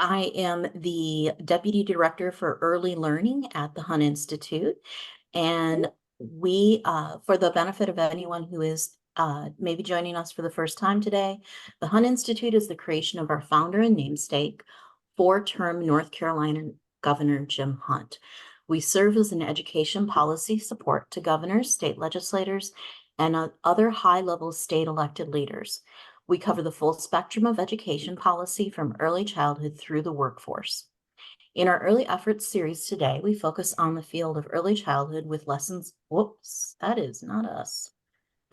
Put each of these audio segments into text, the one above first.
I am the Deputy Director for Early Learning at the Hunt Institute. And for the benefit of anyone who is maybe joining us for the first time today, the Hunt Institute is the creation of our founder and namesake, four-term North Carolina Governor Jim Hunt. We serve as an education policy support to governors, state legislators, and other high-level state elected leaders. We cover the full spectrum of education policy from early childhood through the workforce. In our Early Efforts series today, we focus on the field of early childhood with lessons. Whoops, that is not us.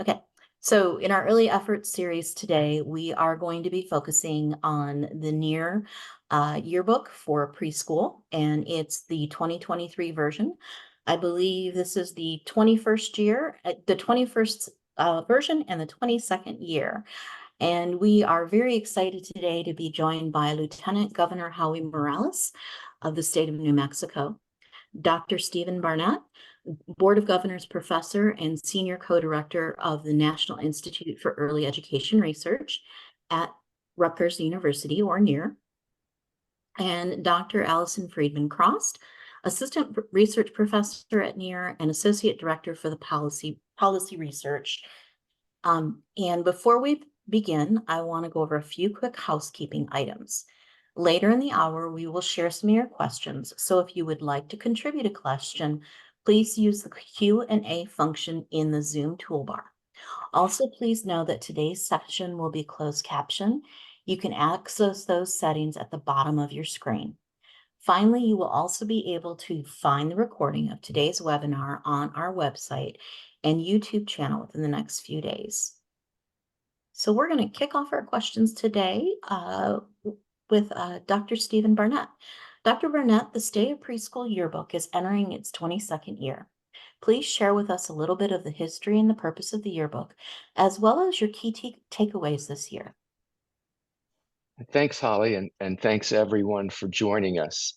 Okay, so in our Early Efforts series today, we are going to be focusing on the NIEER yearbook for preschool, and it's the 2023 version. I believe this is the 21st year, the 21st version and the 22nd year. And we are very excited today to be joined by Lieutenant Governor Howie Morales of the state of New Mexico, Dr. Stephen Barnett, Board of Governors Professor and Senior Co-Director of the National Institute for Early Education Research at Rutgers University, or NIEER, and Dr. Allison Friedman Crost, Assistant Research Professor at NIEER and Associate Director for the Policy Research. And before we begin, I want to go over a few quick housekeeping items. Later in the hour, we will share some of your questions. So if you would like to contribute a question, please use the Q&A function in the Zoom toolbar. Also, please know that today's session will be closed caption. You can access those settings at the bottom of your screen. Finally, you will also be able to find the recording of today's webinar on our website and YouTube channel within the next few days. So we're going to kick off our questions today with Dr. Stephen Barnett. Dr. Barnett, the State of Preschool Yearbook is entering its 22nd year. Please share with us a little bit of the history and the purpose of the yearbook, as well as your key takeaways this year. Thanks, Holly, and thanks everyone for joining us.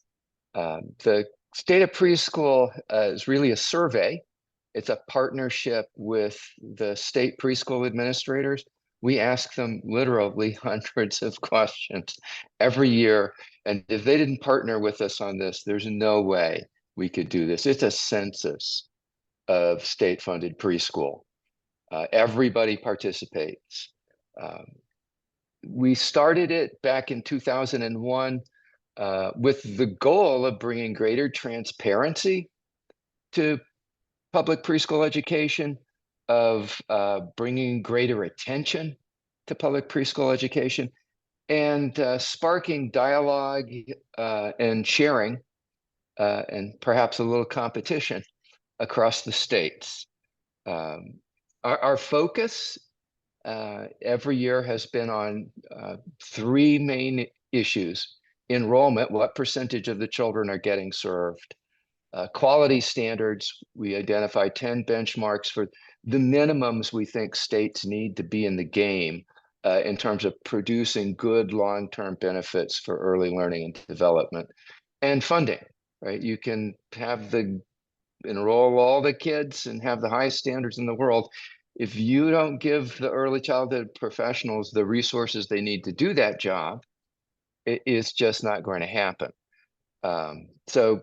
The State of Preschool is really a survey. It's a partnership with the state preschool administrators. We ask them literally hundreds of questions every year. And if they didn't partner with us on this, there's no way we could do this. It's a census of state-funded preschool. Everybody participates. We started it back in 2001 with the goal of bringing greater transparency to public preschool education, of bringing greater attention to public preschool education, and sparking dialogue and sharing, and perhaps a little competition across the states. Our focus every year has been on three main issues: enrollment, what percentage of the children are getting served; quality standards, we identify 10 benchmarks for the minimums we think states need to be in the game in terms of producing good long-term benefits for early learning and development; and funding, right? You can enroll all the kids and have the highest standards in the world. If you don't give the early childhood professionals the resources they need to do that job, it is just not going to happen. So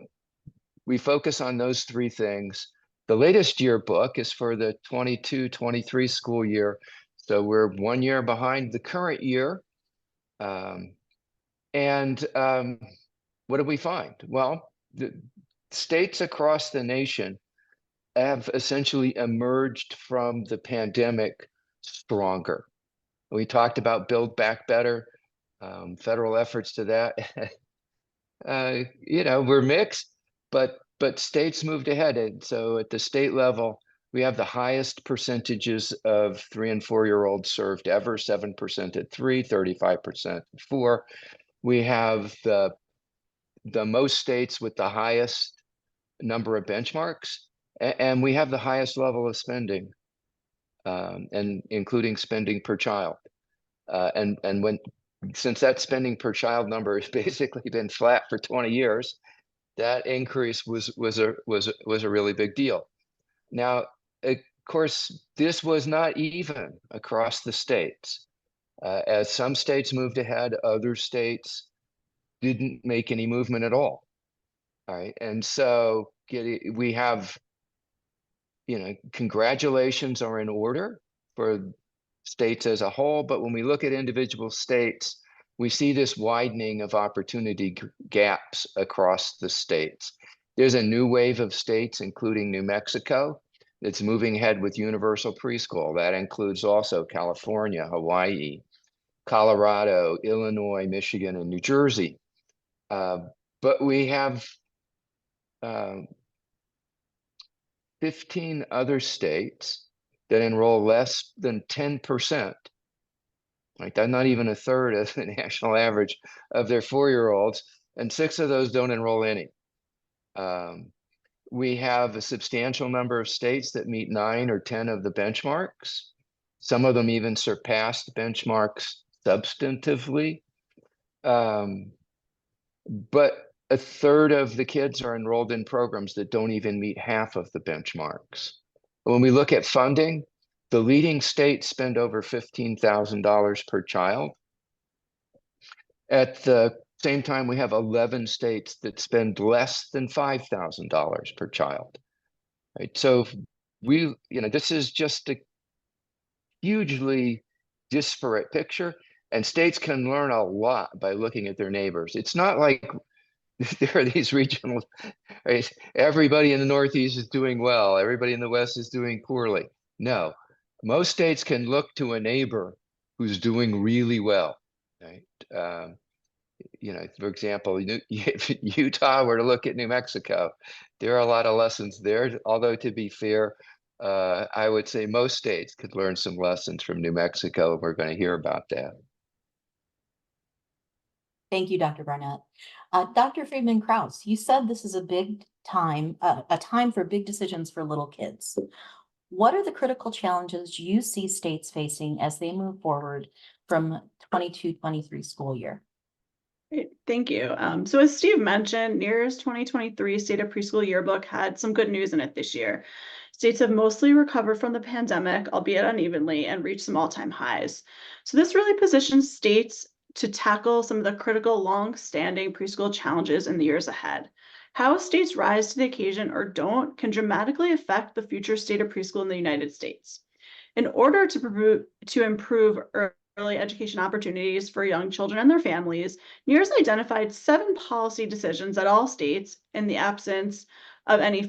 we focus on those three things. The latest yearbook is for the 22-23 school year. So we're 1 year behind the current year. What do we find? Well, the states across the nation have essentially emerged from the pandemic stronger. We talked about Build Back Better, federal efforts to that. We're mixed, but states moved ahead. And so at the state level, we have the highest percentages of 3- and 4-year-olds served ever: 7% at 3, 35% at 4. We have the most states with the highest number of benchmarks, and we have the highest level of spending, and including spending per child. Since that spending per child number has basically been flat for 20 years, that increase was a really big deal. Now, of course, this was not even across the states. As some states moved ahead, other states didn't make any movement at all. All right. And so we have, congratulations are in order for states as a whole. But when we look at individual states, we see this widening of opportunity gaps across the states. There's a new wave of states, including New Mexico, that's moving ahead with universal preschool. That includes also California, Hawaii, Colorado, Illinois, Michigan, and New Jersey. But we have 15 other states that enroll less than 10%. Like that's not even a third of the national average of their 4-year-olds, and 6 of those don't enroll any. We have a substantial number of states that meet 9 or 10 of the benchmarks. Some of them even surpassed benchmarks substantively. But a third of the kids are enrolled in programs that don't even meet half of the benchmarks. When we look at funding, the leading states spend over $15,000 per child. At the same time, we have 11 states that spend less than $5,000 per child. Right? So this is just a hugely disparate picture, and states can learn a lot by looking at their neighbors. It's not like there are these regional, right? Everybody in the Northeast is doing well. Everybody in the West is doing poorly. No, most states can look to a neighbor who's doing really well, right? For example, if Utah were to look at New Mexico, there are a lot of lessons there. Although to be fair, I would say most states could learn some lessons from New Mexico. We're going to hear about that. Thank you, Dr. Barnett. Dr. Friedman Krause, you said this is a time for big decisions for little kids. What are the critical challenges you see states facing as they move forward from 22-23 school year? Great, thank you. So as Steve mentioned, NIEER's 2023 State of Preschool Yearbook had some good news in it this year. States have mostly recovered from the pandemic, albeit unevenly, and reached some all-time highs. So this really positions states to tackle some of the critical, long-standing preschool challenges in the years ahead. How states rise to the occasion or don't can dramatically affect the future state of preschool in the United States. In order to improve early education opportunities for young children and their families, NIEER's identified 7 policy decisions that all states, in the absence of any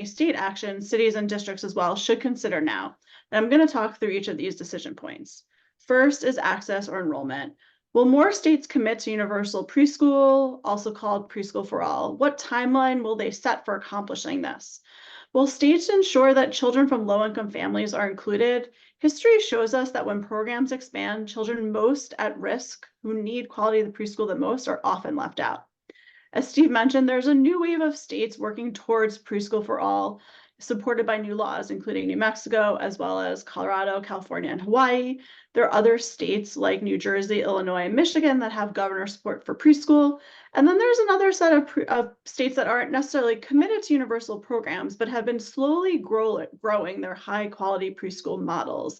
state action, cities and districts as well, should consider now. And I'm going to talk through each of these decision points. First is access or enrollment. Will more states commit to universal preschool, also called preschool for all? What timeline will they set for accomplishing this? Will states ensure that children from low-income families are included? History shows us that when programs expand, children most at risk who need quality of the preschool the most are often left out. As Steve mentioned, there's a new wave of states working towards preschool for all, supported by new laws, including New Mexico, as well as Colorado, California, and Hawaii. There are other states like New Jersey, Illinois, and Michigan that have governor support for preschool. And then there's another set of states that aren't necessarily committed to universal programs, but have been slowly growing their high quality preschool models,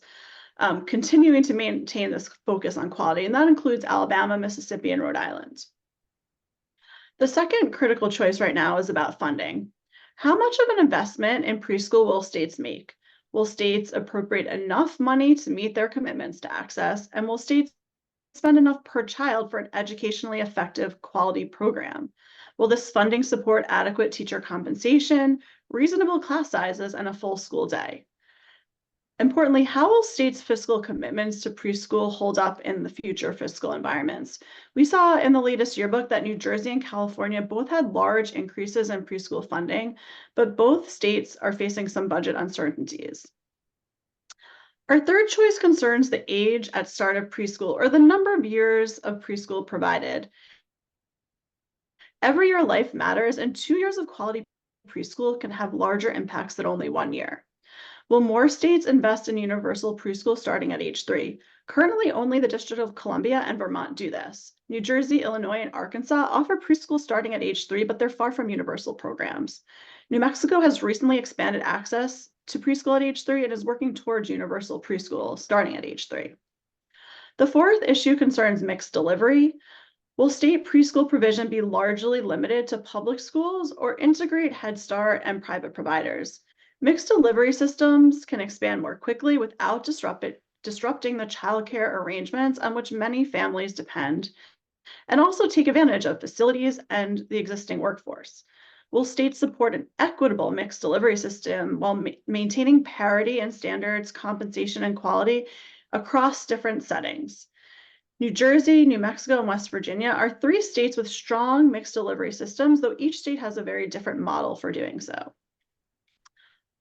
continuing to maintain this focus on quality. And that includes Alabama, Mississippi, and Rhode Island. The second critical choice right now is about funding. How much of an investment in preschool will states make? Will states appropriate enough money to meet their commitments to access? And will states spend enough per child for an educationally effective quality program? Will this funding support adequate teacher compensation, reasonable class sizes, and a full school day? Importantly, how will states' fiscal commitments to preschool hold up in the future fiscal environments? We saw in the latest yearbook that New Jersey and California both had large increases in preschool funding, but both states are facing some budget uncertainties. Our third choice concerns the age at start of preschool, or the number of years of preschool provided. Every year life matters, and 2 years of quality preschool can have larger impacts than only 1 year. Will more states invest in universal preschool starting at age 3? Currently, only the District of Columbia and Vermont do this. New Jersey, Illinois, and Arkansas offer preschool starting at age 3, but they're far from universal programs. New Mexico has recently expanded access to preschool at age 3 and is working towards universal preschool starting at age 3. The fourth issue concerns mixed delivery. Will state preschool provision be largely limited to public schools or integrate Head Start and private providers? Mixed delivery systems can expand more quickly without disrupting the childcare arrangements on which many families depend, and also take advantage of facilities and the existing workforce. Will states support an equitable mixed delivery system while maintaining parity in standards, compensation, and quality across different settings? New Jersey, New Mexico, and West Virginia are three states with strong mixed delivery systems, though each state has a very different model for doing so.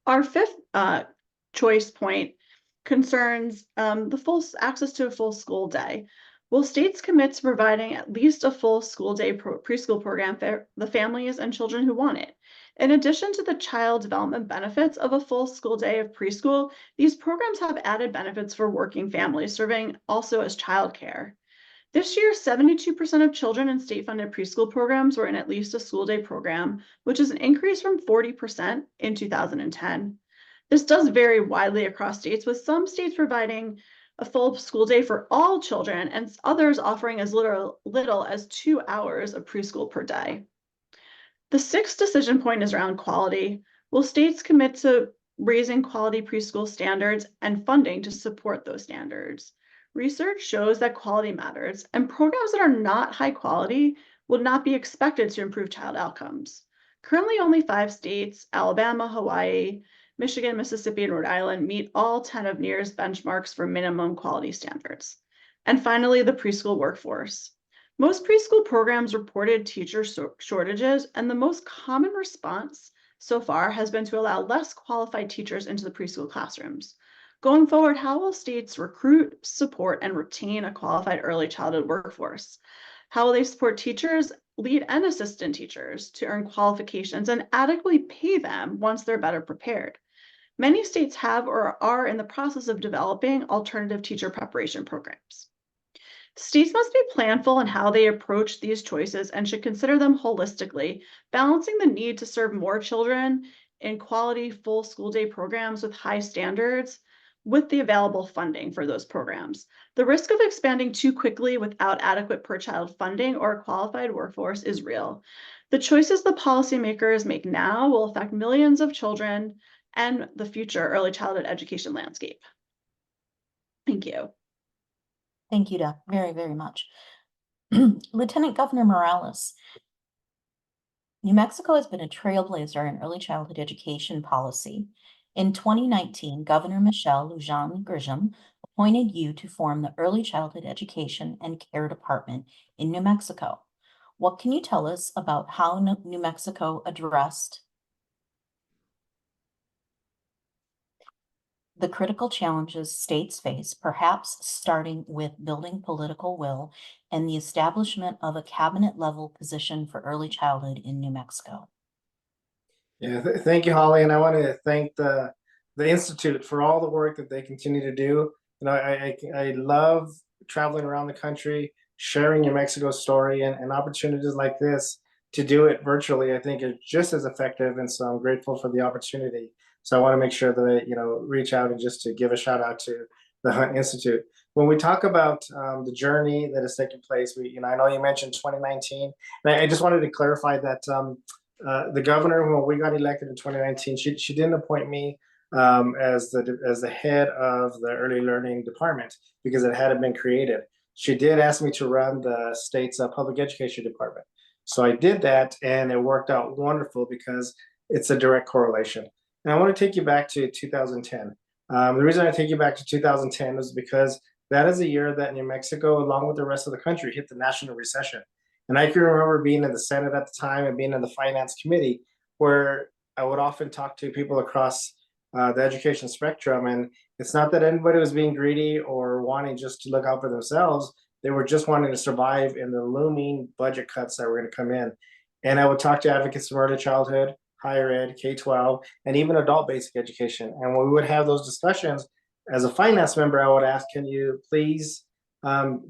Our fifth choice point concerns the full access to a full school day. Will states commit to providing at least a full school day preschool program for the families and children who want it? In addition to the child development benefits of a full school day of preschool, these programs have added benefits for working families, serving also as childcare. This year, 72% of children in state-funded preschool programs were in at least a school day program, which is an increase from 40% in 2010. This does vary widely across states, with some states providing a full school day for all children and others offering as little as 2 hours of preschool per day. The sixth decision point is around quality. Will states commit to raising quality preschool standards and funding to support those standards? Research shows that quality matters, and programs that are not high quality will not be expected to improve child outcomes. Currently, only 5 states, Alabama, Hawaii, Michigan, Mississippi, and Rhode Island, meet all 10 of NIEER's benchmarks for minimum quality standards. And finally, the preschool workforce. Most preschool programs reported teacher shortages, and the most common response so far has been to allow less qualified teachers into the preschool classrooms. Going forward, how will states recruit, support, and retain a qualified early childhood workforce? How will they support teachers, lead and assistant teachers to earn qualifications and adequately pay them once they're better prepared? Many states have or are in the process of developing alternative teacher preparation programs. States must be planful in how they approach these choices and should consider them holistically, balancing the need to serve more children in quality full school day programs with high standards with the available funding for those programs. The risk of expanding too quickly without adequate per child funding or a qualified workforce is real. The choices the policymakers make now will affect millions of children and the future early childhood education landscape. Thank you. Thank you, Deb, very, very much. Lieutenant Governor Morales, New Mexico has been a trailblazer in early childhood education policy. In 2019, Governor Michelle Lujan Grisham appointed you to form the Early Childhood Education and Care Department in New Mexico. What can you tell us about how New Mexico addressed the critical challenges states face, perhaps starting with building political will and the establishment of a cabinet-level position for early childhood in New Mexico? Yeah, thank you, Holly, and I want to thank the Institute for all the work that they continue to do. You know, I love traveling around the country, sharing New Mexico's story, and opportunities like this to do it virtually, I think, is just as effective. And so I'm grateful for the opportunity. So I want to make sure that I, reach out and just to give a shout out to the Hunt Institute. When we talk about the journey that has taken place, I know you mentioned 2019, and I just wanted to clarify that the governor, when we got elected in 2019, she didn't appoint me as the head of the early learning department because it hadn't been created. She did ask me to run the state's public education department. So I did that, and it worked out wonderful because it's a direct correlation. And I want to take you back to 2010. The reason I take you back to 2010 is because that is a year that New Mexico, along with the rest of the country, hit the national recession. And I can remember being in the Senate at the time and being in the Finance Committee, where I would often talk to people across the education spectrum. And it's not that anybody was being greedy or wanting just to look out for themselves. They were just wanting to survive in the looming budget cuts that were going to come in. And I would talk to advocates of early childhood, higher ed, K-12, and even adult basic education. And when we would have those discussions, as a finance member, I would ask, can you please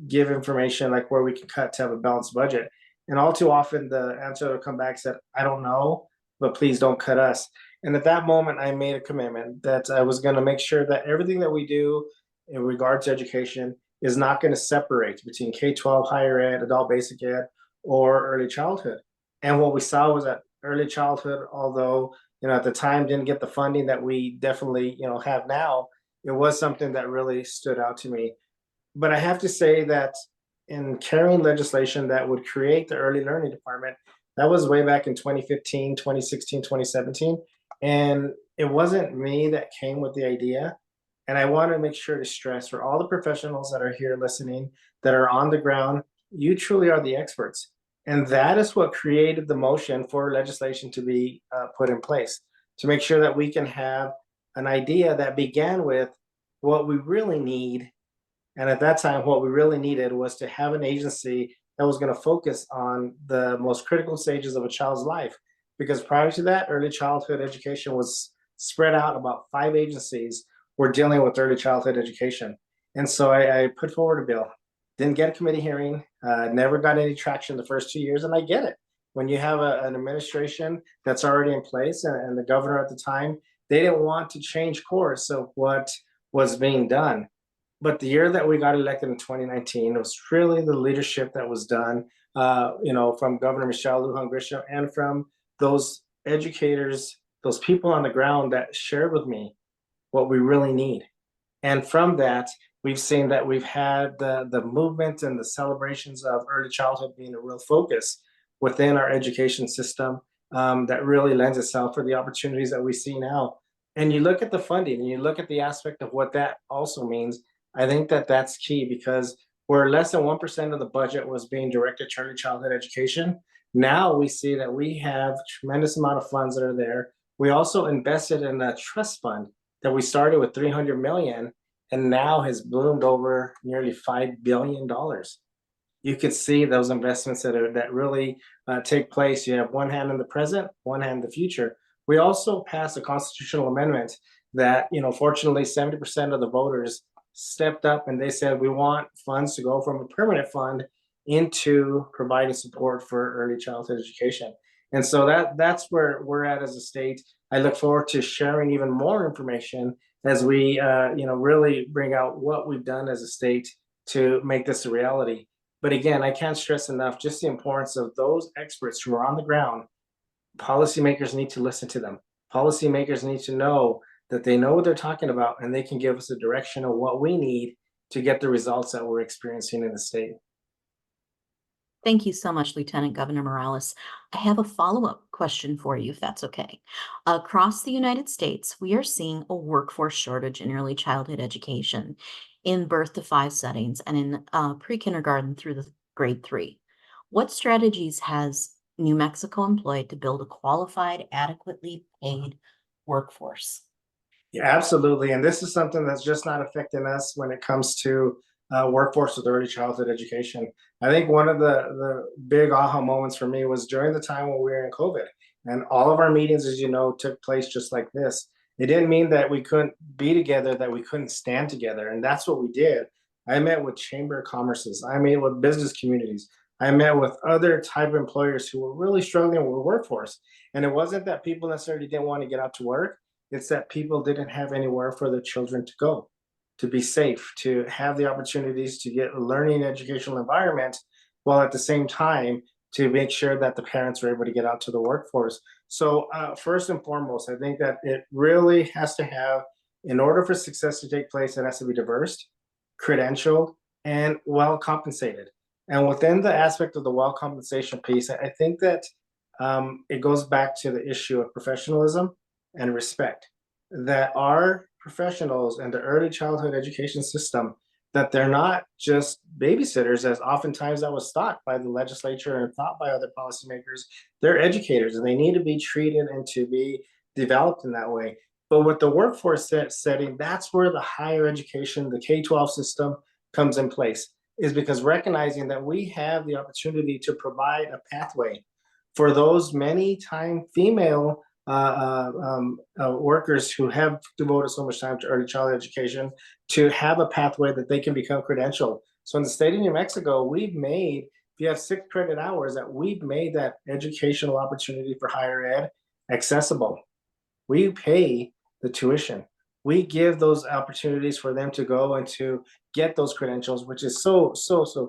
give information like where we can cut to have a balanced budget? And all too often the answer would come back said, I don't know, but please don't cut us. And at that moment, I made a commitment that I was going to make sure that everything that we do in regard to education is not going to separate between K-12, higher ed, adult basic ed, or early childhood. And what we saw was that early childhood, although at the time didn't get the funding that we definitely have now, it was something that really stood out to me. But I have to say that in carrying legislation that would create the early learning department, that was way back in 2015, 2016, 2017. And it wasn't me that came with the idea. And I want to make sure to stress for all the professionals that are here listening, that are on the ground, you truly are the experts. And that is what created the motion for legislation to be put in place, to make sure that we can have an idea that began with what we really need. And at that time, what we really needed was to have an agency that was going to focus on the most critical stages of a child's life. Because prior to that, early childhood education was spread out. About 5 agencies were dealing with early childhood education. And so I put forward a bill, didn't get a committee hearing, never got any traction the first 2 years. And I get it. When you have an administration that's already in place, and the governor at the time, they didn't want to change course of what was being done. But the year that we got elected in 2019, it was really the leadership that was done, from Governor Michelle Lujan Grisham and from those educators, those people on the ground that shared with me what we really need. And from that, we've seen that we've had the movement and the celebrations of early childhood being a real focus within our education system, that really lends itself for the opportunities that we see now. And you look at the funding and you look at the aspect of what that also means. I think that that's key, because where less than 1% of the budget was being directed to early childhood education, now we see that we have a tremendous amount of funds that are there. We also invested in a trust fund that we started with $300 million and now has bloomed over nearly $5 billion. You could see those investments that really take place. You have one hand in the present, one hand in the future. We also passed a constitutional amendment that, fortunately, 70% of the voters stepped up and they said, we want funds to go from a permanent fund into providing support for early childhood education. And so that's where we're at as a state. I look forward to sharing even more information as we, really bring out what we've done as a state to make this a reality. But again, I can't stress enough just the importance of those experts who are on the ground. Policymakers need to listen to them. Policymakers need to know that they know what they're talking about and they can give us a direction of what we need to get the results that we're experiencing in the state. Thank you so much, Lieutenant Governor Morales. I have a follow-up question for you, if that's okay. Across the United States, we are seeing a workforce shortage in early childhood education, in birth to 5 settings, and in pre-kindergarten through the grade 3. What strategies has New Mexico employed to build a qualified, adequately paid workforce? Yeah, absolutely. And this is something that's just not affecting us when it comes to workforce with early childhood education. I think one of the big aha moments for me was during the time when we were in COVID, and all of our meetings, as you know, took place just like this. It didn't mean that we couldn't be together, that we couldn't stand together. And that's what we did. I met with chamber of commerces. I met with business communities. I met with other type of employers who were really struggling with workforce. And it wasn't that people necessarily didn't want to get out to work. It's that people didn't have anywhere for their children to go, to be safe, to have the opportunities to get a learning educational environment, while at the same time to make sure that the parents are able to get out to the workforce. So first and foremost, I think that it really has to have, in order for success to take place, it has to be diverse, credentialed, and well compensated. And within the aspect of the well compensation piece, I think that it goes back to the issue of professionalism and respect, that our professionals and the early childhood education system, that they're not just babysitters, as oftentimes that was thought by the legislature and thought by other policymakers. They're educators and they need to be treated and to be developed in that way. But with the workforce setting, that's where the higher education, the K-12 system comes in place, is because recognizing that we have the opportunity to provide a pathway for those many time female workers who have devoted so much time to early childhood education, to have a pathway that they can become credentialed. So in the state of New Mexico, we've made, if you have 6 credit hours, that we've made that educational opportunity for higher ed accessible. We pay the tuition. we give those opportunities for them to go and to get those credentials, which is so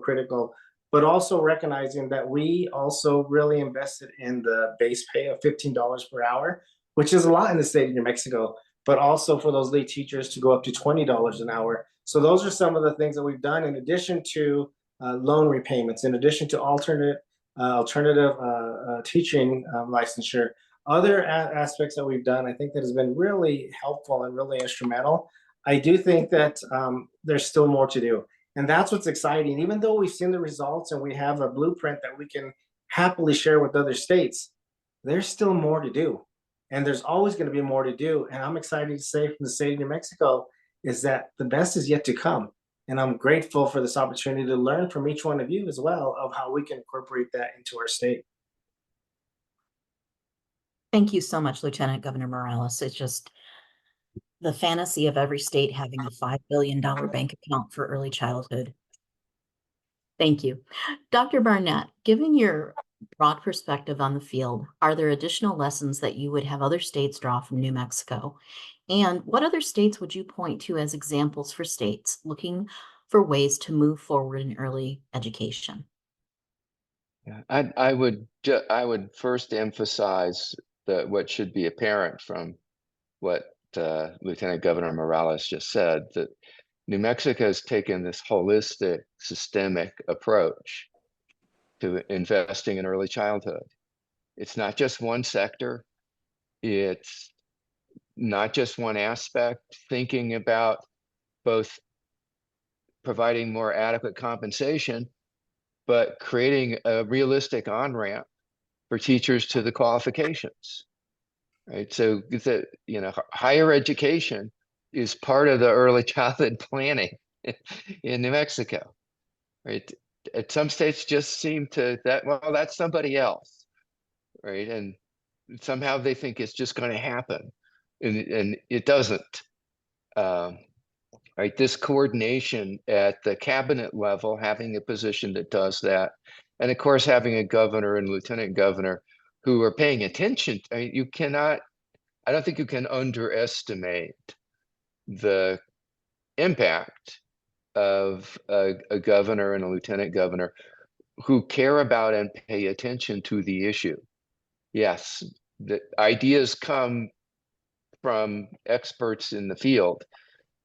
critical. But also recognizing that we also really invested in the base pay of $15 per hour, which is a lot in the state of New Mexico, but also for those lead teachers to go up to $20 an hour. So those are some of the things that we've done in addition to loan repayments, in addition to alternative teaching licensure. Other aspects that we've done, I think that has been really helpful and really instrumental. I do think that there's still more to do. And that's what's exciting. Even though we've seen the results and we have a blueprint that we can happily share with other states, there's still more to do. And there's always going to be more to do. And I'm excited to say from the state of New Mexico is that the best is yet to come. And I'm grateful for this opportunity to learn from each one of you as well of how we can incorporate that into our state. Thank you so much, Lieutenant Governor Morales. It's just the fantasy of every state having a $5 billion bank account for early childhood. Thank you. Dr. Barnett, given your broad perspective on the field, are there additional lessons that you would have other states draw from New Mexico? And what other states would you point to as examples for states looking for ways to move forward in early education? Yeah, I would first emphasize what should be apparent from what Lieutenant Governor Morales just said, that New Mexico has taken this holistic, systemic approach to investing in early childhood. It's not just one sector. It's not just one aspect, thinking about both providing more adequate compensation, but creating a realistic on-ramp for teachers to the qualifications, right? So that, higher education is part of the early childhood planning in New Mexico, right? Some states just seem to well, that's somebody else, right? And somehow they think it's just going to happen, and it doesn't. Right? This coordination at the cabinet level, having a position that does that, and of course having a governor and lieutenant governor who are paying attention. I mean, I don't think you can underestimate the impact of a governor and a lieutenant governor who care about and pay attention to the issue. Yes, the ideas come from experts in the field,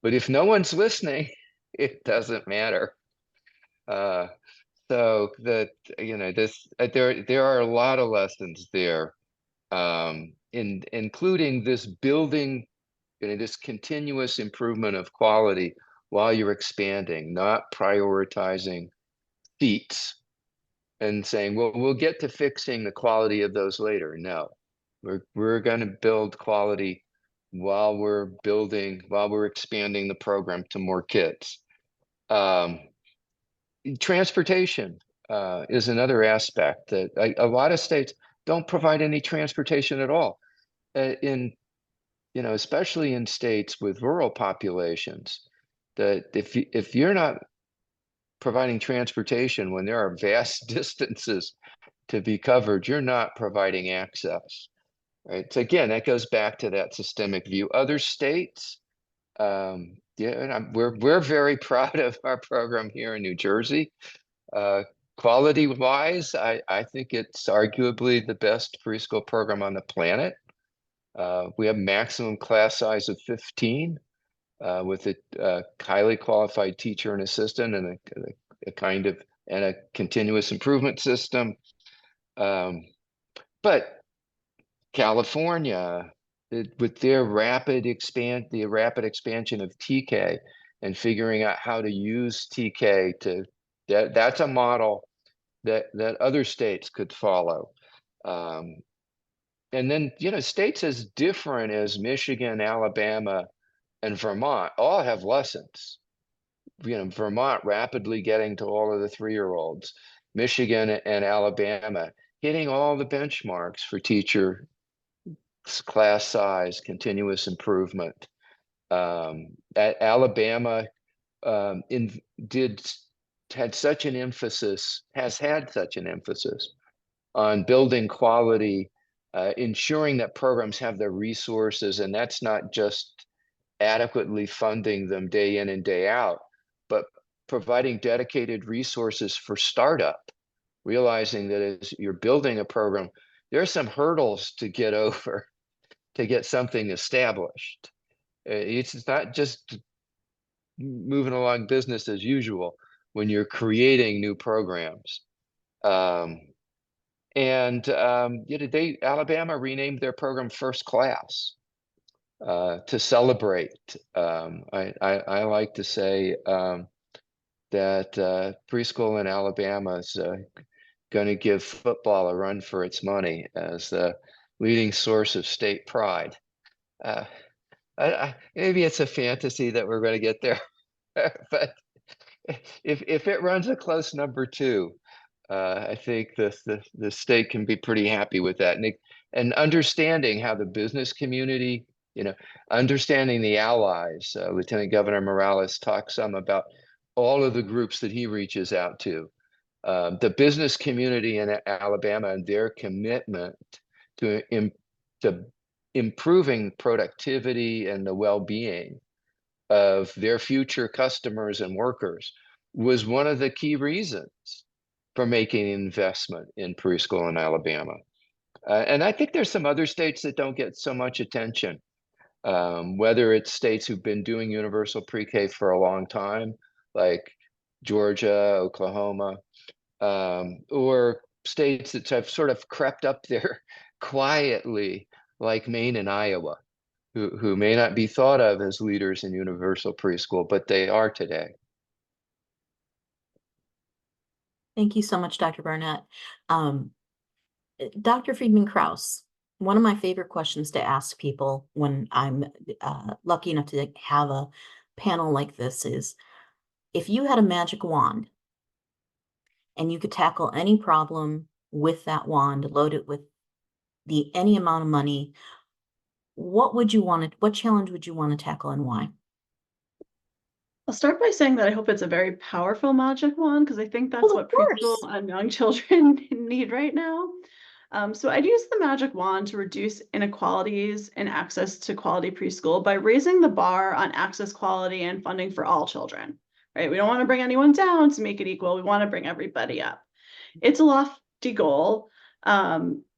but if no one's listening, it doesn't matter. So that, there are a lot of lessons there, including this building, this continuous improvement of quality while you're expanding, not prioritizing seats and saying, well, we'll get to fixing the quality of those later. No, we're going to build quality while we're expanding the program to more kids. Transportation is another aspect that a lot of states don't provide any transportation at all. Especially in states with rural populations, that if you're not providing transportation when there are vast distances to be covered, you're not providing access, right? So again, that goes back to that systemic view. Other states, we're very proud of our program here in New Jersey. Quality wise, I think it's arguably the best preschool program on the planet. We have maximum class size of 15 with a highly qualified teacher and assistant and a continuous improvement system. But California, with their rapid expansion of TK and figuring out how to use TK that's a model that other states could follow. And then, states as different as Michigan, Alabama, and Vermont all have lessons. Vermont rapidly getting to all of the 3-year-olds, Michigan and Alabama hitting all the benchmarks for teacher class size, continuous improvement. At Alabama has had such an emphasis on building quality, ensuring that programs have the resources, and that's not just adequately funding them day in and day out, but providing dedicated resources for startup, realizing that as you're building a program, there are some hurdles to get over to get something established. It's not just moving along business as usual when you're creating new programs. Alabama renamed their program First Class to celebrate. I like to say that preschool in Alabama is going to give football a run for its money as the leading source of state pride. Maybe it's a fantasy that we're going to get there, but if it runs a close number 2, I think the state can be pretty happy with that. And understanding how the business community, understanding the allies. Lieutenant Governor Morales talks some about all of the groups that he reaches out to. The business community in Alabama and their commitment to improving productivity and the well-being of their future customers and workers was one of the key reasons for making an investment in preschool in Alabama. And I think there's some other states that don't get so much attention, whether it's states who've been doing universal pre-K for a long time, like Georgia, Oklahoma, or states that have sort of crept up there quietly, like Maine and Iowa, who may not be thought of as leaders in universal preschool, but they are today. Thank you so much, Dr. Barnett. Dr. Friedman-Krause, one of my favorite questions to ask people when I'm lucky enough to have a panel like this is, if you had a magic wand and you could tackle any problem with that wand, load it with any amount of money, what challenge would you want to tackle and why? I'll start by saying that I hope it's a very powerful magic wand, because I think that's what preschool and young children need right now. So I'd use the magic wand to reduce inequalities in access to quality preschool by raising the bar on access, quality, and funding for all children, right? We don't want to bring anyone down to make it equal. We want to bring everybody up. It's a lofty goal,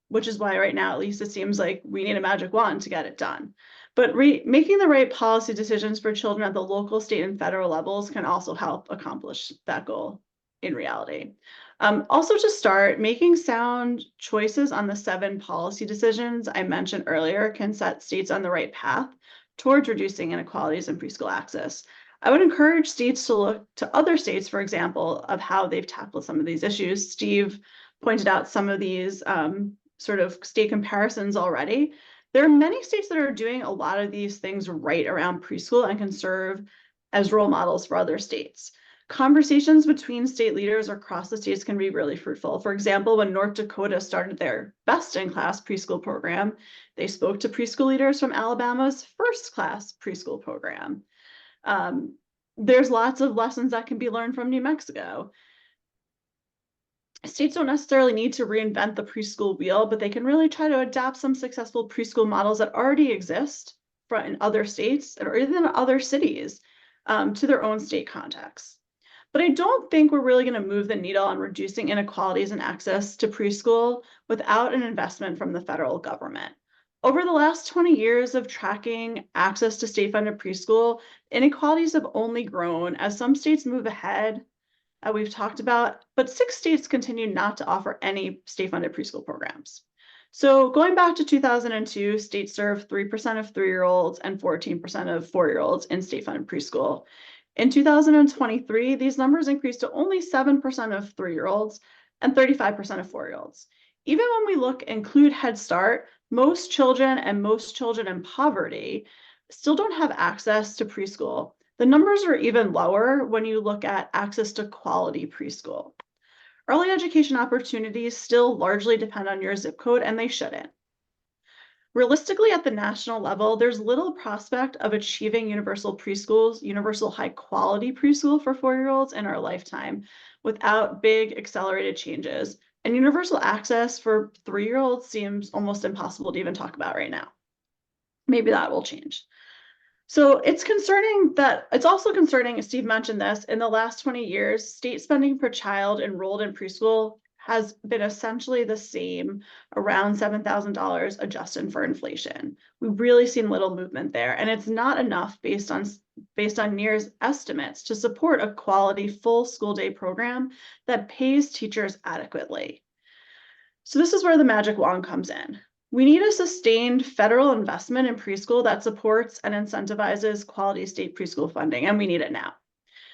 which is why right now, at least it seems like we need a magic wand to get it done. But making the right policy decisions for children at the local, state, and federal levels can also help accomplish that goal in reality. Also, to start, making sound choices on the 7 policy decisions I mentioned earlier can set states on the right path towards reducing inequalities in preschool access. I would encourage states to look to other states, for example, of how they've tackled some of these issues. Steve pointed out some of these sort of state comparisons already. There are many states that are doing a lot of these things right around preschool and can serve as role models for other states. Conversations between state leaders across the states can be really fruitful. For example, when North Dakota started their best-in-class preschool program, they spoke to preschool leaders from Alabama's first-class preschool program. There's lots of lessons that can be learned from New Mexico. States don't necessarily need to reinvent the preschool wheel, but they can really try to adapt some successful preschool models that already exist in other states or even other cities to their own state context. But I don't think we're really going to move the needle on reducing inequalities in access to preschool without an investment from the federal government. Over the last 20 years of tracking access to state-funded preschool, inequalities have only grown as some states move ahead, we've talked about, but 6 states continue not to offer any state-funded preschool programs. So going back to 2002, states served 3% of 3-year-olds and 14% of 4-year-olds in state-funded preschool. In 2023, these numbers increased to only 7% of 3-year-olds and 35% of 4-year-olds. Even when we include Head Start, most children in poverty still don't have access to preschool. The numbers are even lower when you look at access to quality preschool. Early education opportunities still largely depend on your zip code, and they shouldn't. Realistically, at the national level, there's little prospect of achieving universal high quality preschool for 4-year-olds in our lifetime without big accelerated changes. And universal access for 3-year-olds seems almost impossible to even talk about right now. Maybe that will change. So it's concerning that it's also concerning, as Steve mentioned this, in the last 20 years, state spending per child enrolled in preschool has been essentially the same, around $7,000 adjusted for inflation. We've really seen little movement there, and it's not enough based on NIEER's estimates to support a quality full school day program that pays teachers adequately. So this is where the magic wand comes in. We need a sustained federal investment in preschool that supports and incentivizes quality state preschool funding, and we need it now.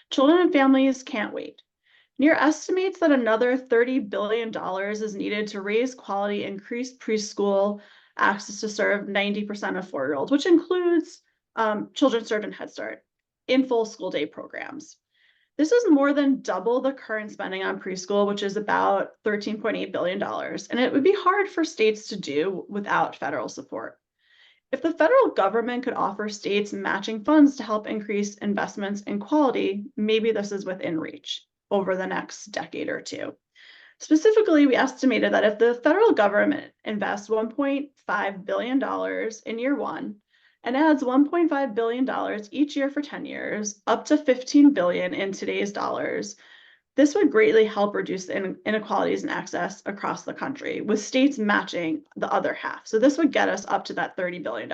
Children and families can't wait. NIEER estimates that another $30 billion is needed to raise quality, increase preschool access to serve 90% of 4-year-olds, which includes children served in Head Start, in full school day programs. This is more than double the current spending on preschool, which is about $13.8 billion, and it would be hard for states to do without federal support. If the federal government could offer states matching funds to help increase investments in quality, maybe this is within reach over the next decade or two. Specifically, we estimated that if the federal government invests $1.5 billion in year one, and adds $1.5 billion each year for 10 years, up to $15 billion in today's dollars, this would greatly help reduce inequalities in access across the country, with states matching the other half. So this would get us up to that $30 billion.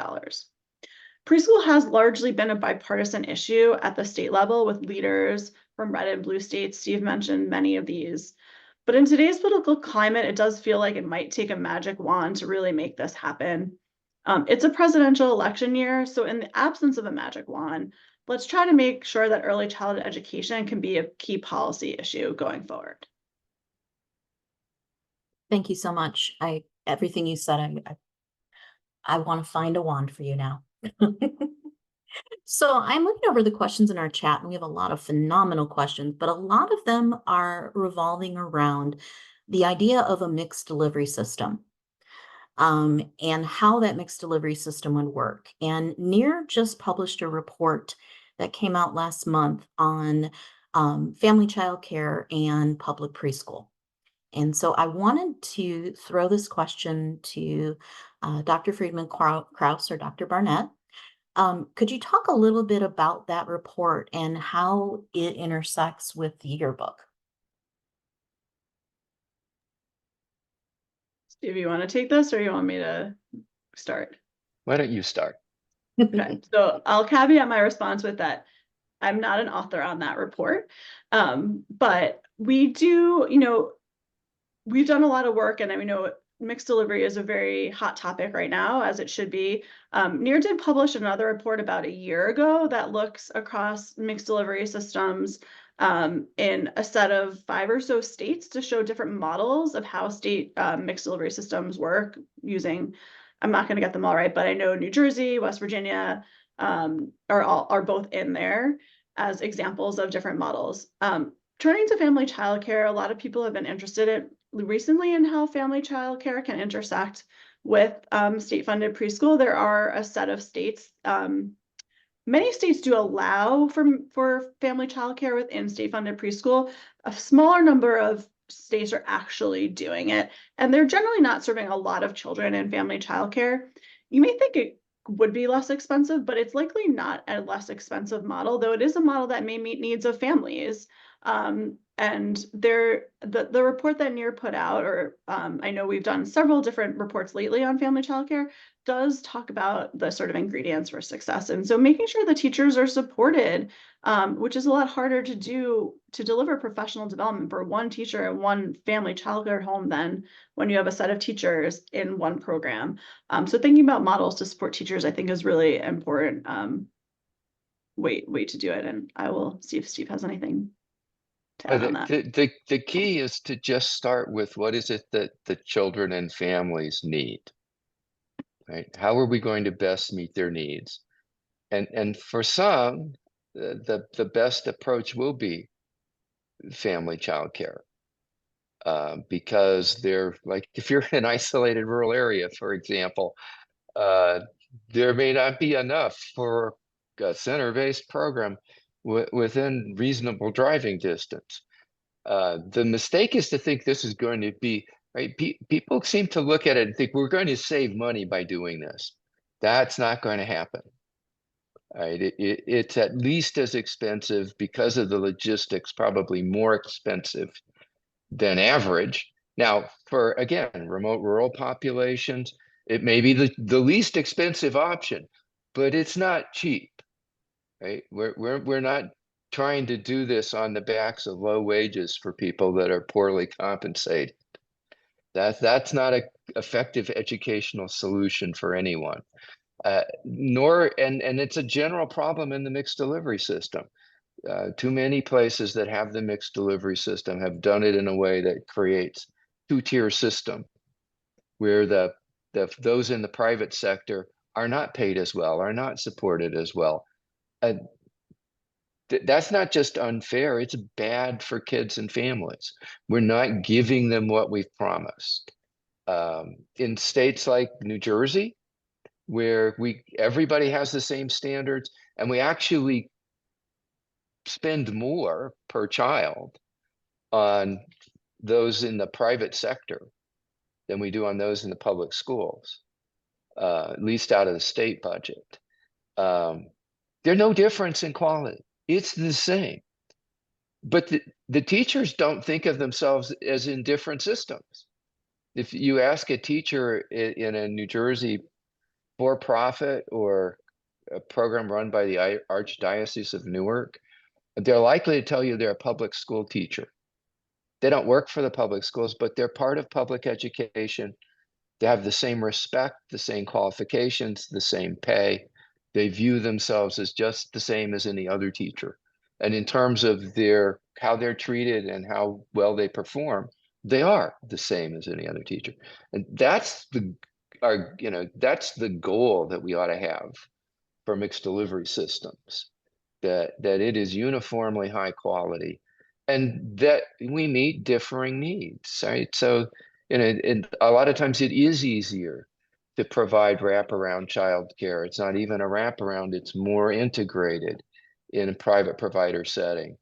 Preschool has largely been a bipartisan issue at the state level, with leaders from red and blue states. Steve mentioned many of these. But in today's political climate, it does feel like it might take a magic wand to really make this happen. It's a presidential election year, so in the absence of a magic wand, let's try to make sure that early childhood education can be a key policy issue going forward. Thank you so much. Everything you said, I want to find a wand for you now. So I'm looking over the questions in our chat, and we have a lot of phenomenal questions, but a lot of them are revolving around the idea of a mixed delivery system. And how that mixed delivery system would work. And NIEER just published a report that came out last month on family childcare and public preschool. And so I wanted to throw this question to Dr. Friedman Krause or Dr. Barnett. Could you talk a little bit about that report and how it intersects with the yearbook? Steve, you want to take this, or you want me to start? Why don't you start? Okay, so I'll caveat my response with that I'm not an author on that report, but we do, we've done a lot of work, and I know mixed delivery is a very hot topic right now, as it should be. NIEER did publish another report about a year ago that looks across mixed delivery systems in a set of 5 or so states to show different models of how state mixed delivery systems work using, I'm not going to get them all right, but I know New Jersey, West Virginia are both in there as examples of different models. Turning to family childcare, a lot of people have been interested recently in how family childcare can intersect with state-funded preschool. There are a set of states. Many states do allow for family childcare within state-funded preschool. A smaller number of states are actually doing it, and they're generally not serving a lot of children in family childcare. You may think it would be less expensive, but it's likely not a less expensive model, though it is a model that may meet needs of families. And the report that NIEER put out, or I know we've done several different reports lately on family childcare, does talk about the sort of ingredients for success. And so making sure the teachers are supported, which is a lot harder to do to deliver professional development for one teacher in one family childcare home than when you have a set of teachers in one program. So thinking about models to support teachers, I think, is really important way to do it. And I will see if Steve has anything to add on that. The key is to just start with what is it that the children and families need, right? How are we going to best meet their needs? And for some, the best approach will be family childcare, because they're like, if you're in an isolated rural area, for example, there may not be enough for a center-based program within reasonable driving distance. The mistake is to think this is going to be, right? People seem to look at it and think we're going to save money by doing this. That's not going to happen. right? It's at least as expensive because of the logistics, probably more expensive than average. Now, for, again, remote rural populations, it may be the least expensive option, but it's not cheap, right? We're not trying to do this on the backs of low wages for people that are poorly compensated. That's not an effective educational solution for anyone. And it's a general problem in the mixed delivery system. Too many places that have the mixed delivery system have done it in a way that creates two-tier system where those in the private sector are not paid as well, are not supported as well. That's not just unfair, it's bad for kids and families. We're not giving them what we've promised. In states like New Jersey, where everybody has the same standards, and we actually spend more per child on those in the private sector than we do on those in the public schools, at least out of the state budget. There's no difference in quality. It's the same. But the teachers don't think of themselves as in different systems. If you ask a teacher in a New Jersey for-profit or a program run by the Archdiocese of Newark, they're likely to tell you they're a public school teacher. They don't work for the public schools, but they're part of public education. They have the same respect, the same qualifications, the same pay. They view themselves as just the same as any other teacher. And in terms of how they're treated and how well they perform, they are the same as any other teacher. And that's that's the goal that we ought to have for mixed delivery systems, that it is uniformly high quality and that we meet differing needs, right? So, and a lot of times it is easier to provide wraparound childcare. It's not even a wraparound, it's more integrated in a private provider setting.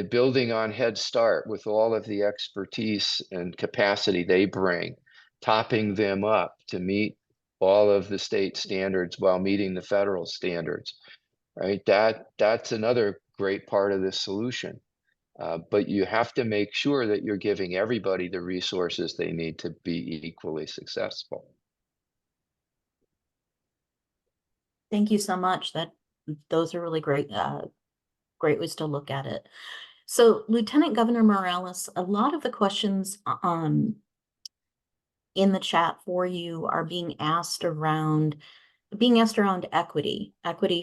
Building on Head Start with all of the expertise and capacity they bring, topping them up to meet all of the state standards while meeting the federal standards, right? That's another great part of this solution. But you have to make sure that you're giving everybody the resources they need to be equally successful. Thank you so much. Those are really great, great ways to look at it. So Lieutenant Governor Morales, a lot of the questions in the chat for you are being asked around equity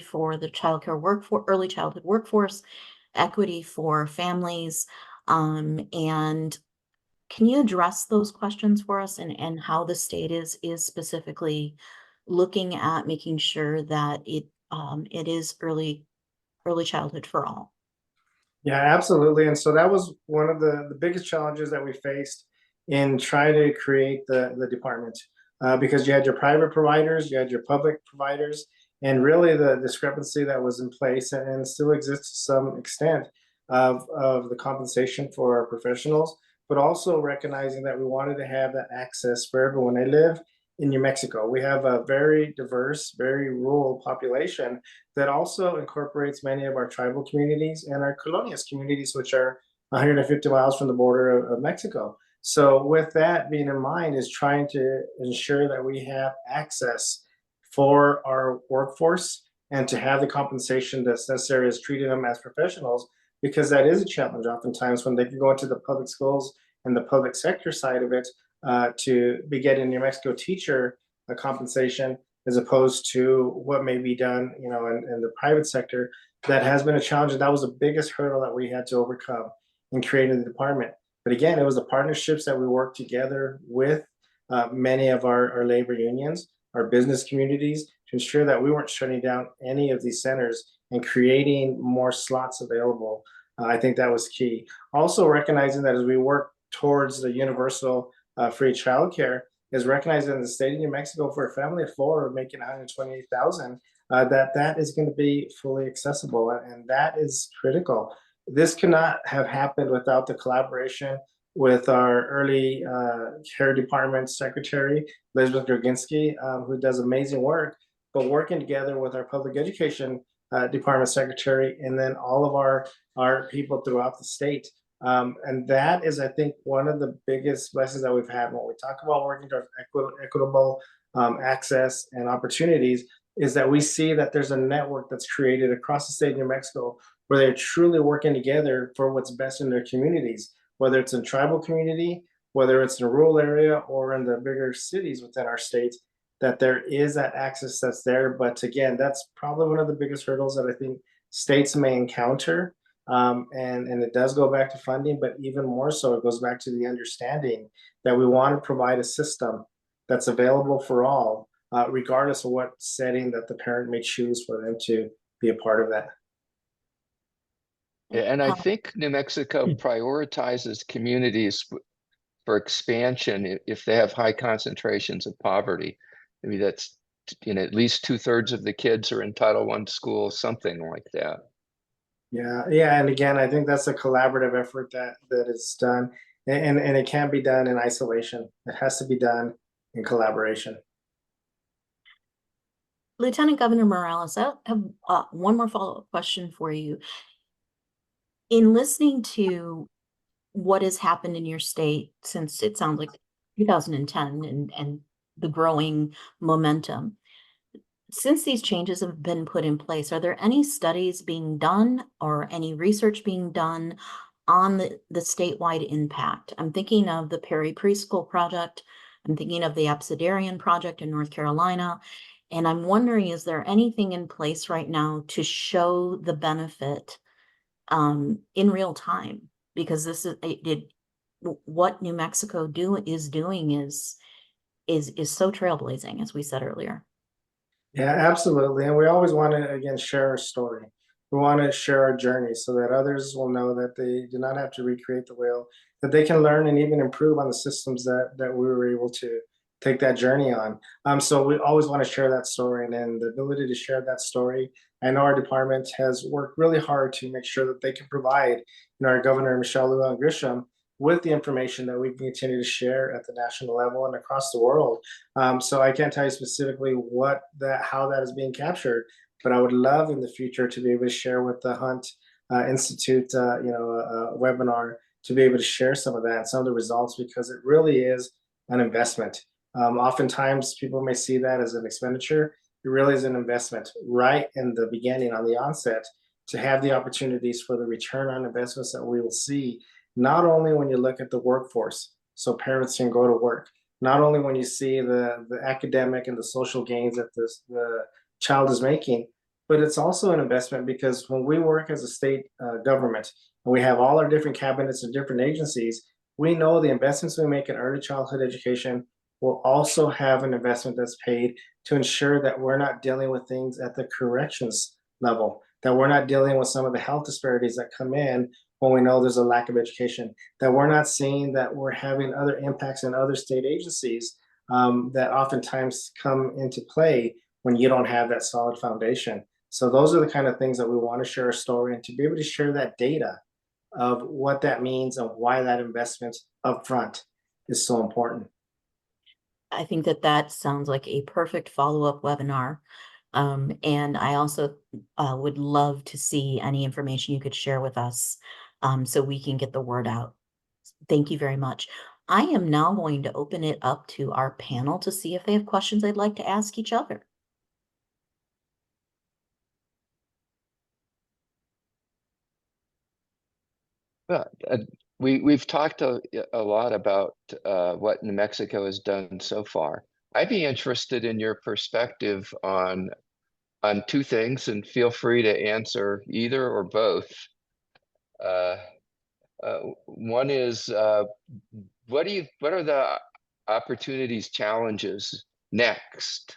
for the childcare workforce, early childhood workforce, equity for families. And can you address those questions for us and how the state is specifically looking at making sure that it is early childhood for all? Yeah, absolutely. And so that was one of the biggest challenges that we faced in trying to create the department, because you had your private providers, you had your public providers, and really the discrepancy that was in place and still exists to some extent of the compensation for our professionals, but also recognizing that we wanted to have that access for everyone. I live in New Mexico. We have a very diverse, very rural population that also incorporates many of our tribal communities and our colonias communities, which are 150 miles from the border of Mexico. So with that being in mind, is trying to ensure that we have access for our workforce and to have the compensation that's necessary as treating them as professionals, because that is a challenge oftentimes when they can go into the public schools and the public sector side of it, to be getting a New Mexico teacher a compensation as opposed to what may be done, in the private sector. That has been a challenge, and that was the biggest hurdle that we had to overcome in creating the department. But again, it was the partnerships that we worked together with many of our labor unions, our business communities, to ensure that we weren't shutting down any of these centers and creating more slots available. I think that was key. Also recognizing that as we work towards the universal free childcare, is recognizing in the state of New Mexico for a family of four making 128,000, that is going to be fully accessible, and that is critical. This cannot have happened without the collaboration with our early care department secretary, Elizabeth Droginski, who does amazing work, but working together with our public education department secretary, and then all of our people throughout the state. And that is, I think, one of the biggest blessings that we've had when we talk about working towards equitable access and opportunities, is that we see that there's a network that's created across the state of New Mexico where they're truly working together for what's best in their communities, whether it's in tribal community, whether it's in a rural area or in the bigger cities within our state, that there is that access that's there. But again, that's probably one of the biggest hurdles that I think states may encounter. And it does go back to funding, but even more so, it goes back to the understanding that we want to provide a system that's available for all, regardless of what setting that the parent may choose for them to be a part of that. Yeah, and I Um, think New Mexico prioritizes communities for expansion if they have high concentrations of poverty. Maybe that's, at least 2/3 of the kids are in Title I school, something like that. Yeah, and again, I think that's a collaborative effort that is done, and it can't be done in isolation. It has to be done in collaboration. Lieutenant Governor Morales, I have one more follow-up question for you. In listening to what has happened in your state since it sounds like 2010 and the growing momentum, since these changes have been put in place, are there any studies being done or any research being done on the statewide impact? I'm thinking of the Perry Preschool project. I'm thinking of the Absidarian project in North Carolina. And I'm wondering, is there anything in place right now to show the benefit in real time? Because this is what New Mexico is doing is so trailblazing, as we said earlier. Yeah, absolutely. And we always want to, again, share our story. We want to share our journey so that others will know that they do not have to recreate the wheel, that they can learn and even improve on the systems that we were able to take that journey on. So we always want to share that story, and then the ability to share that story. I know our department has worked really hard to make sure that they can provide, our Governor Michelle Lujan Grisham with the information that we can continue to share at the national level and across the world. So I can't tell you specifically how that is being captured, but I would love in the future to be able to share with the Hunt Institute, webinar, to be able to share some of that and some of the results, because it really is an investment. Oftentimes people may see that as an expenditure. It really is an investment right in the beginning, on the onset, to have the opportunities for the return on investments that we will see, not only when you look at the workforce, so parents can go to work, not only when you see the academic and the social gains that the child is making, but it's also an investment because when we work as a state government and we have all our different cabinets and different agencies, we know the investments we make in early childhood education will also have an investment that's paid to ensure that we're not dealing with things at the corrections level, that we're not dealing with some of the health disparities that come in when we know there's a lack of education, that we're not seeing that we're having other impacts in other state agencies that oftentimes come into play when you don't have that solid foundation. So those are the kind of things that we want to share a story, and to be able to share that data of what that means and why that investment upfront is so important. I think that sounds like a perfect follow-up webinar. And I also would love to see any information you could share with us so we can get the word out. Thank you very much. I am now going to open it up to our panel to see if they have questions they'd like to ask each other. But we've talked a lot about what New Mexico has done so far. I'd be interested in your perspective on two things, and feel free to answer either or both. One is what are the opportunities, challenges next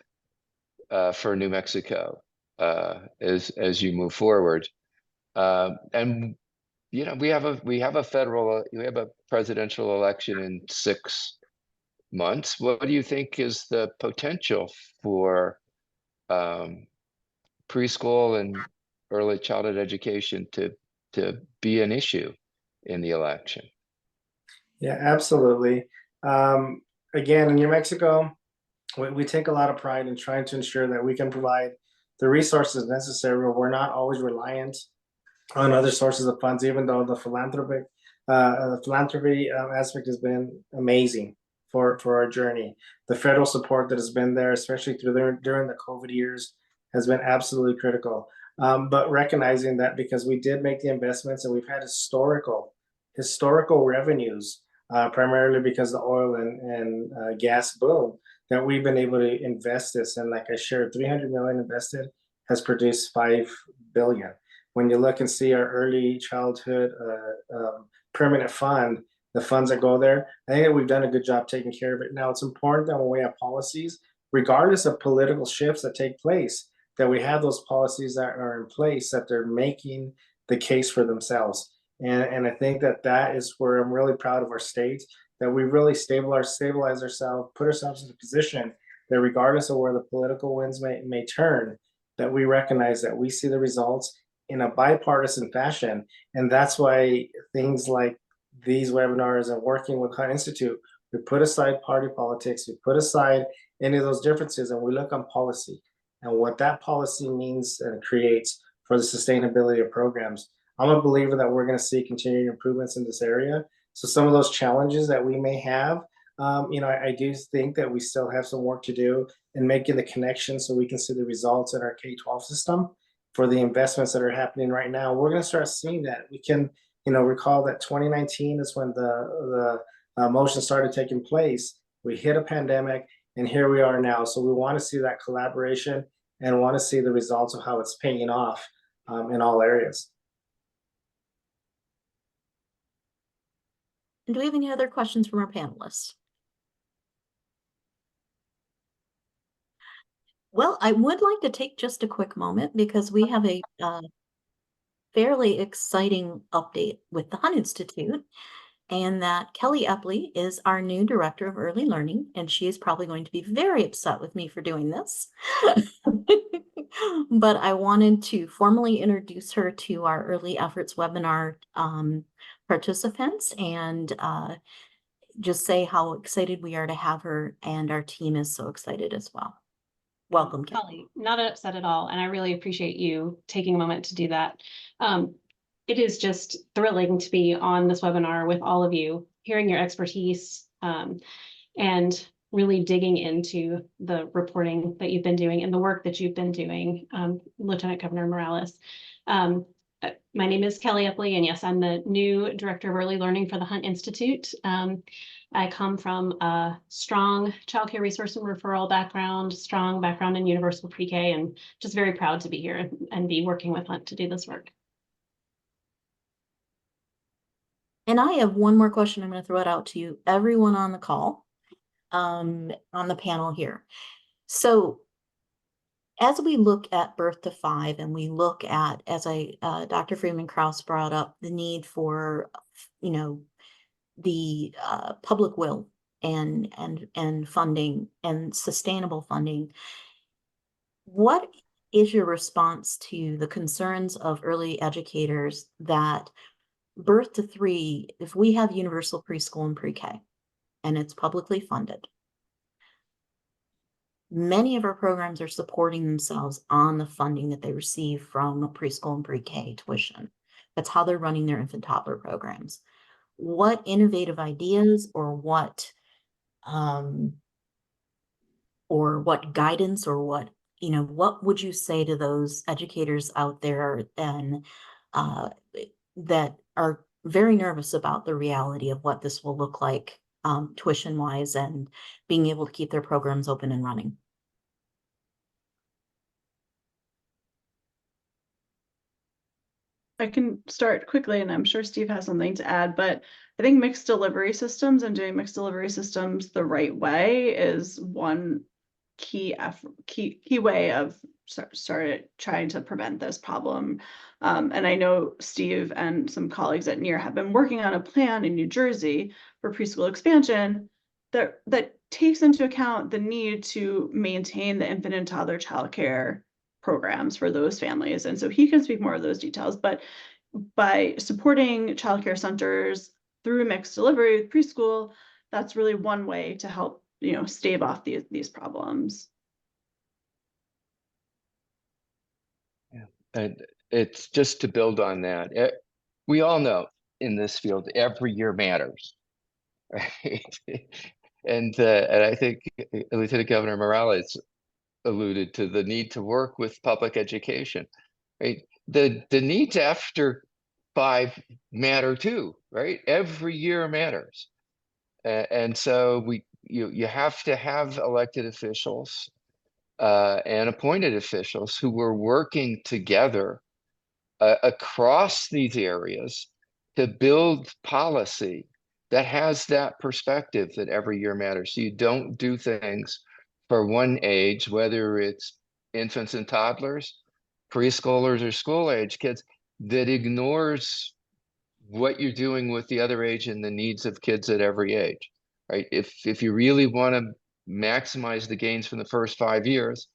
for New Mexico as you move forward? And we have a presidential election in 6 months. What do you think is the potential for preschool and early childhood education to be an issue in the election? Yeah, absolutely. Again, in New Mexico, we take a lot of pride in trying to ensure that we can provide the resources necessary. We're not always reliant on other sources of funds, even though the philanthropy aspect has been amazing for our journey. The federal support that has been there, especially during the COVID years, has been absolutely critical. But recognizing that because we did make the investments and we've had historical revenues, primarily because the oil and gas boom, that we've been able to invest this. And like I shared, 300 million invested has produced 5 billion. When you look and see our early childhood permanent fund, the funds that go there, I think that we've done a good job taking care of it. Now, it's important that when we have policies, regardless of political shifts that take place, that we have those policies that are in place, that they're making the case for themselves. And I think that is where I'm really proud of our state, that we really stabilize ourselves, put ourselves in a position that regardless of where the political winds may turn, that we recognize that we see the results in a bipartisan fashion. And that's why things like these webinars and working with Hunt Institute, we put aside party politics, we put aside any of those differences, and we look on policy and what that policy means and creates for the sustainability of programs. I'm a believer that we're going to see continued improvements in this area. So some of those challenges that we may have, I do think that we still have some work to do in making the connection so we can see the results in our K-12 system for the investments that are happening right now. We're going to start seeing that. We can, recall that 2019 is when the motion started taking place. We hit a pandemic, and here we are now. So we want to see that collaboration and want to see the results of how it's paying off in all areas. And do we have any other questions from our panelists? Well, I would like to take just a quick moment because we have a fairly exciting update with the Hunt Institute, and that Kelly Epley is our new Director of Early Learning, and she is probably going to be very upset with me for doing this. But I wanted to formally introduce her to our Early Efforts webinar participants and just say how excited we are to have her, and our team is so excited as well. Welcome, Kelly. Not upset at all, and I really appreciate you taking a moment to do that. It is just thrilling to be on this webinar with all of you, hearing your expertise and really digging into the reporting that you've been doing and the work that you've been doing, Lieutenant Governor Morales. My name is Kelly Epley, and yes, I'm the new Director of Early Learning for the Hunt Institute. I come from a strong childcare resource and referral background, strong background in universal pre-K, and just very proud to be here and be working with Hunt to do this work. And I have one more question. I'm going to throw it out to you, everyone on the call, on the panel here. So as we look at birth to 5, and we look at, as Dr. Freeman Krause brought up, the need for, the public will and funding and sustainable funding, what is your response to the concerns of early educators that birth to 3, if we have universal preschool and pre-K and it's publicly funded, many of our programs are supporting themselves on the funding that they receive from preschool and pre-K tuition. That's how they're running their infant toddler programs. What innovative ideas or what guidance or what would you say to those educators out there and that are very nervous about the reality of what this will look like tuition wise and being able to keep their programs open and running? I can start quickly, and I'm sure Steve has something to add, but I think mixed delivery systems and doing mixed delivery systems the right way is one key way of started trying to prevent this problem. And I know Steve and some colleagues at NIEER have been working on a plan in New Jersey for preschool expansion that takes into account the need to maintain the infant and toddler childcare programs for those families. And so he can speak more of those details, but by supporting childcare centers through mixed delivery with preschool, that's really one way to help, stave off these problems. And it's just to build on that. We all know in this field, every year matters, right? And I think Lieutenant Governor Morales alluded to the need to work with public education, right? The needs after 5 matter too, right? Every year matters. And so you have to have elected officials and appointed officials who were working together across these areas to build policy that has that perspective that every year matters. So you don't do things for one age, whether it's infants and toddlers, preschoolers, or school age kids, that ignores what you're doing with the other age and the needs of kids at every age, right? If you really want to maximize the gains from the first 5 years,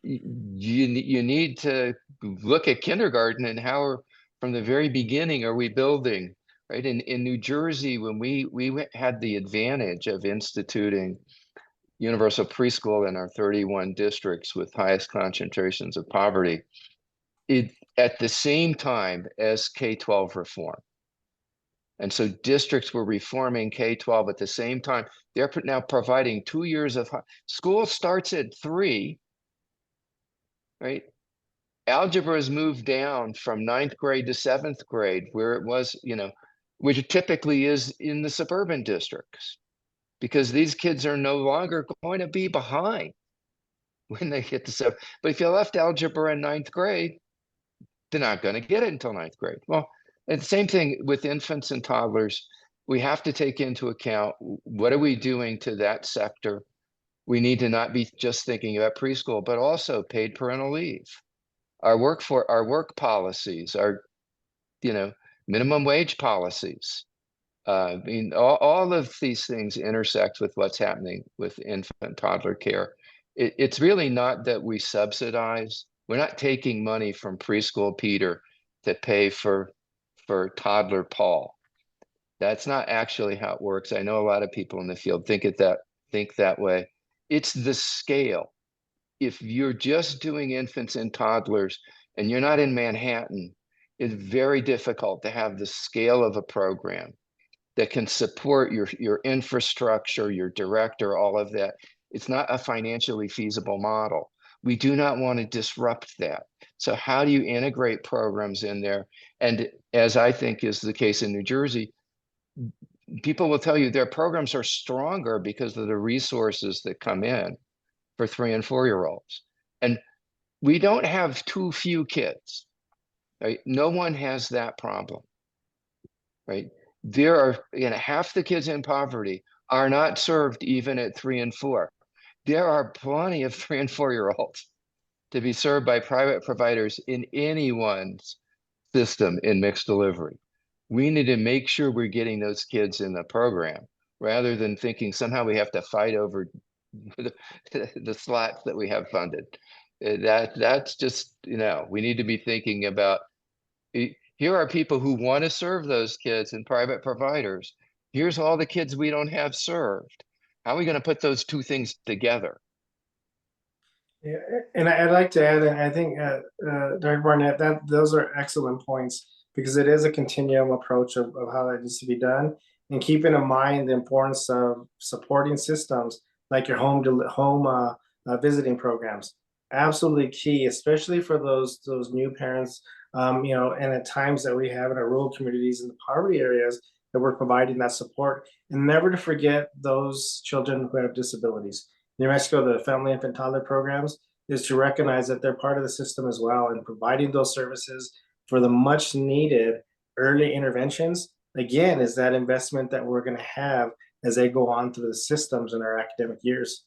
you need to look at kindergarten and how from the very beginning are we building, right? In New Jersey, when we had the advantage of instituting universal preschool in our 31 districts with highest concentrations of poverty, it at the same time as K-12 reform. And so districts were reforming K-12 at the same time. They're now providing 2 years of school starts at 3, right? Algebra has moved down from 9th grade to 7th grade, where it was, which typically is in the suburban districts, because these kids are no longer going to be behind when they get to 7th. But if you left algebra in 9th grade, they're not going to get it until 9th grade. Well, and the same thing with infants and toddlers. We have to take into account, what are we doing to that sector? We need to not be just thinking about preschool, but also paid parental leave. Our work policies, our minimum wage policies. I mean, all of these things intersect with what's happening with infant toddler care. It's really not that we subsidize. We're not taking money from preschool Peter to pay for toddler Paul. That's not actually how it works. I know a lot of people in the field think that way. It's the scale. If you're just doing infants and toddlers and you're not in Manhattan, it's very difficult to have the scale of a program that can support your infrastructure, your director, all of that. It's not a financially feasible model. We do not want to disrupt that. So how do you integrate programs in there? And as I think is the case in New Jersey, people will tell you their programs are stronger because of the resources that come in for 3 and 4-year-olds. And we don't have too few kids, right? No one has that problem, right? There are, half the kids in poverty are not served even at 3 and 4. There are plenty of 3 and 4-year-olds to be served by private providers in anyone's system in mixed delivery. We need to make sure we're getting those kids in the program rather than thinking somehow we have to fight over the slots that we have funded. That's just, we need to be thinking about, here are people who want to serve those kids and private providers. Here's all the kids we don't have served. How are we going to put those two things together? Yeah, and I'd like to add, and I think Dr. Barnett, that those are excellent points, because it is a continuum approach of how that needs to be done, and keeping in mind the importance of supporting systems like your home visiting programs. Absolutely key, especially for those new parents, and at times that we have in our rural communities in the poverty areas, that we're providing that support, and never to forget those children who have disabilities. New Mexico, the Family Infant Toddler programs, is to recognize that they're part of the system as well, and providing those services for the much needed early interventions, again, is that investment that we're going to have as they go on through the systems in our academic years.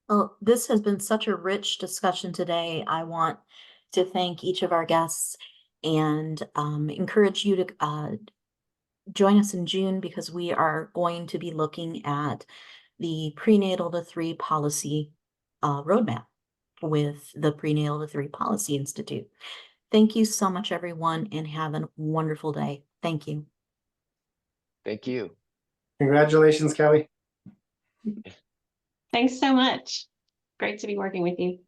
Well, this has been such a rich discussion today. I want to thank each of our guests and encourage you to join us in June, because we are going to be looking at the prenatal to 3 policy roadmap with the Prenatal to 3 Policy Institute. Thank you so much, everyone, and have a wonderful day. Thank you. Thank you. Congratulations, Kelly. Thanks so much. Great to be working with you.